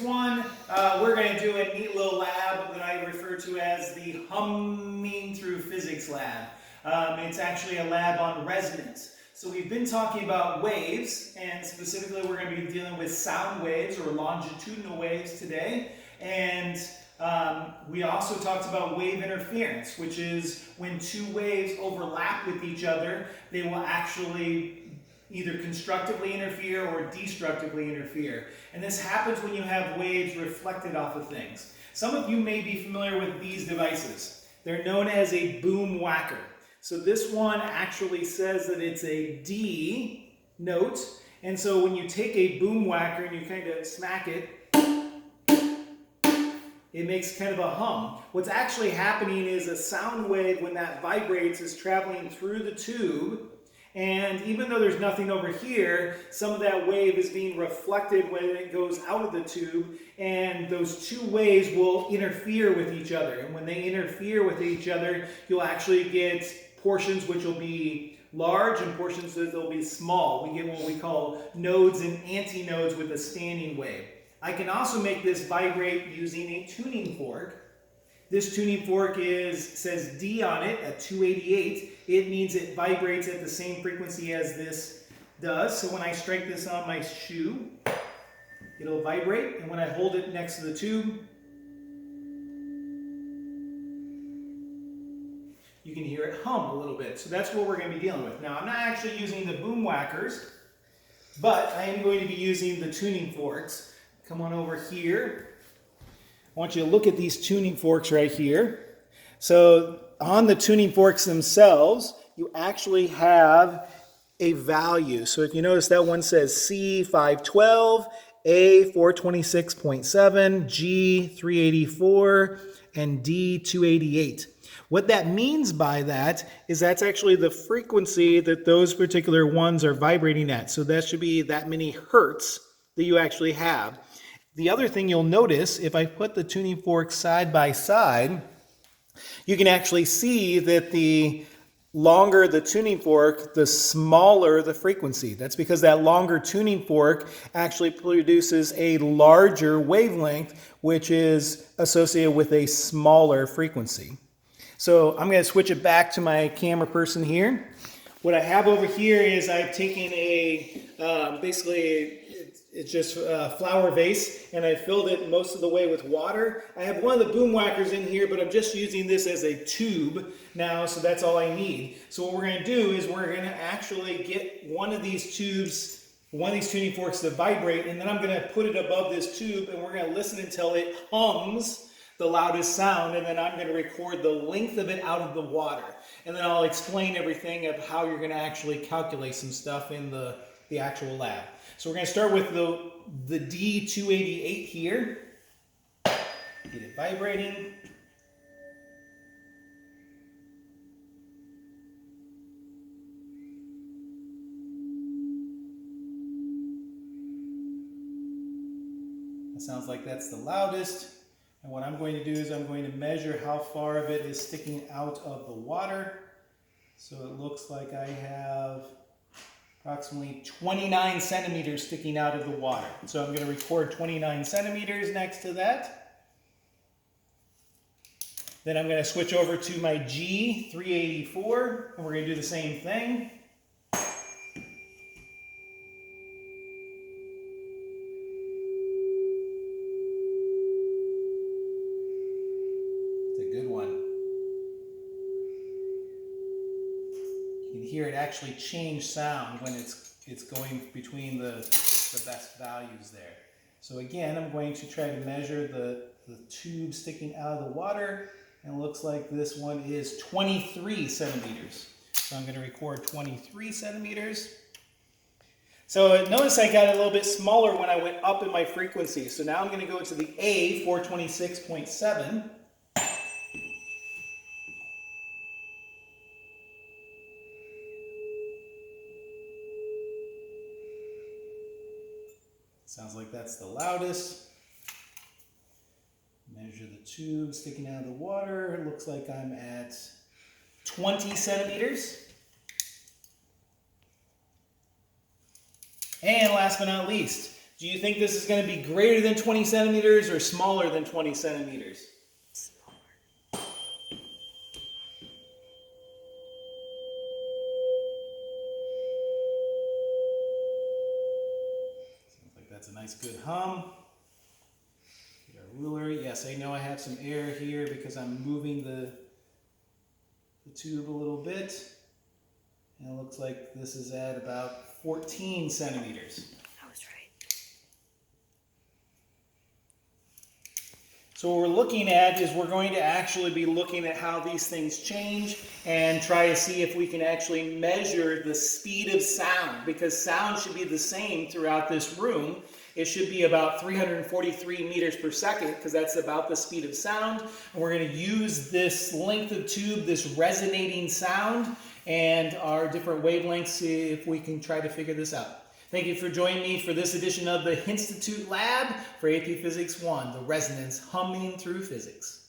one, we're going to do a neat little lab that I refer to as the Humming Through Physics lab. It's actually a lab on resonance. So we've been talking about waves, and specifically we're going to be dealing with sound waves or longitudinal waves today. And we also talked about wave interference, which is when two waves overlap with each other, they will actually either constructively interfere or destructively interfere. And this happens when you have waves reflected off of things. Some of you may be familiar with these devices. They're known as a boom whacker. So this one actually says that it's a D note. And so when you take a boom whacker and you kind of smack it, it makes kind of a hum. What's actually happening is a sound wave, when that vibrates, is traveling through the tube. And even though there's nothing over here, some of that wave is being reflected when it goes out of the tube, and those two waves will interfere with each other. And when they interfere with each other, you'll actually get portions which will be large and portions that will be small. We get what we call nodes and antinodes with a standing wave. I can also make this vibrate using a tuning fork. This tuning fork says D on it at 288. It means it vibrates at the same frequency as this does. So when I strike this on my shoe, it'll vibrate. And when I hold it next to the tube, you can hear it hum a little bit. So that's what we're going to be dealing with. Now, I'm not actually using the boom whackers, but I am going to be using the tuning forks. Come on over here. I want you to look at these tuning forks right here. So on the tuning forks themselves, you actually have a value. So if you notice, that one says C512, A426.7, G384, and D288. What that means by that is that's actually the frequency that those particular ones are vibrating at. So that should be that many hertz that you actually have. The other thing you'll notice, if I put the tuning forks side by side, you can actually see that the longer the tuning fork, the smaller the frequency. That's because that longer tuning fork actually produces a larger wavelength, which is associated with a smaller frequency. So I'm going to switch it back to my camera person here. What I have over here is I've taken it's just a flower vase, and I filled it most of the way with water. I have one of the boom whackers in here, but I'm just using this as a tube now, so that's all I need. So what we're going to do is we're going to actually get one of these tubes, one of these tuning forks to vibrate, and then I'm going to put it above this tube, and we're going to listen until it hums the loudest sound, and then I'm going to record the length of it out of the water. And then I'll explain everything of how you're going to actually calculate some stuff in the actual lab. So we're going to start with the D288 here. Get it vibrating. That sounds like that's the loudest. And what I'm going to do is I'm going to measure how far of it is sticking out of the water. So it looks like I have approximately 29 centimeters sticking out of the water. So I'm going to record 29 centimeters next to that. Then I'm going to switch over to my G384, and we're going to do the same thing. It's a good one. You can hear it actually change sound when it's going between the best values there. So again, I'm going to try to measure the tube sticking out of the water, and it looks like this one is 23 centimeters. So I'm going to record 23 centimeters. So notice I got a little bit smaller when I went up in my frequency. So now I'm going to go to the A426.7. Sounds like that's the loudest. Measure the tube sticking out of the water. It looks like I'm at 20 centimeters. And last but not least, Do you think this is going to be greater than 20 centimeters or smaller than 20 centimeters? Smaller. Sounds like that's a nice good hum. Get our ruler. Yes, I know I have some air here because I'm moving the tube a little bit. And it looks like this is at about 14 centimeters. I was right. So what we're looking at is we're going to actually be looking at how these things change and try to see if we can actually measure the speed of sound, because sound should be the same throughout this room. It should be about 343 meters per second, because that's about the speed of sound. And we're going to use this length of tube, this resonating sound, and our different wavelengths, see if we can try to figure this out. Thank you for joining me for this edition of the Institute Lab for AP Physics 1, the resonance humming through physics.